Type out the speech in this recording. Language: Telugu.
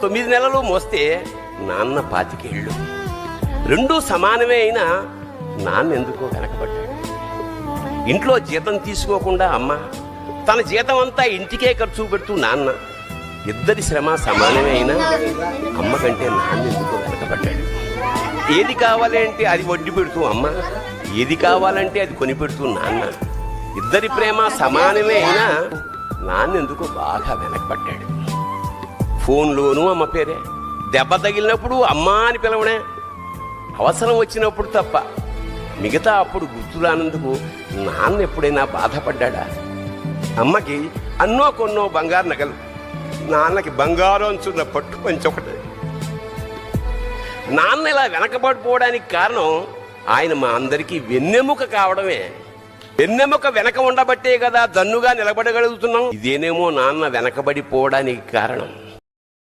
9 నెలలు మోస్తే నాన్న 25 ఏళ్ళు. రెండూ సమానమే అయినా నాన్న ఎందుకో వెనకబడ్డాడు. ఇంట్లో జీతం తీసుకోకుండా అమ్మ, తన జీతం అంతా ఇంటికే ఖర్చు పెడుతూ నాన్న, ఇద్దరి శ్రమ సమానమే అయినా అమ్మ కంటే నాన్న ఎందుకో వెనకబడ్డాడు. ఏది కావాలంటే అది వడ్డీ పెడుతూ అమ్మ, ఏది కావాలంటే అది కొని పెడుతూ నాన్న, ఇద్దరి ప్రేమ సమానమే అయినా నాన్న ఎందుకో బాగా వెనకబడ్డాడు. ఫోన్లోనూ అమ్మ పేరే, దెబ్బ తగిలినప్పుడు అమ్మ అని పిలవడే, అవసరం వచ్చినప్పుడు తప్ప మిగతా అప్పుడు గుర్తురానందుకు నాన్న ఎప్పుడైనా బాధపడ్డా? అమ్మకి అన్నో కొన్నో బంగారు నగలు, నాన్నకి బంగారు అంచున్న పట్టు పంచొకటి. నాన్న ఇలా వెనకబడిపోవడానికి కారణం ఆయన మా అందరికీ వెన్నెముక కావడమే. వెన్నెముక వెనక ఉండబట్టే కదా దన్నుగా నిలబడగలుగుతున్నాం. ఇదేనేమో నాన్న వెనకబడిపోవడానికి కారణం.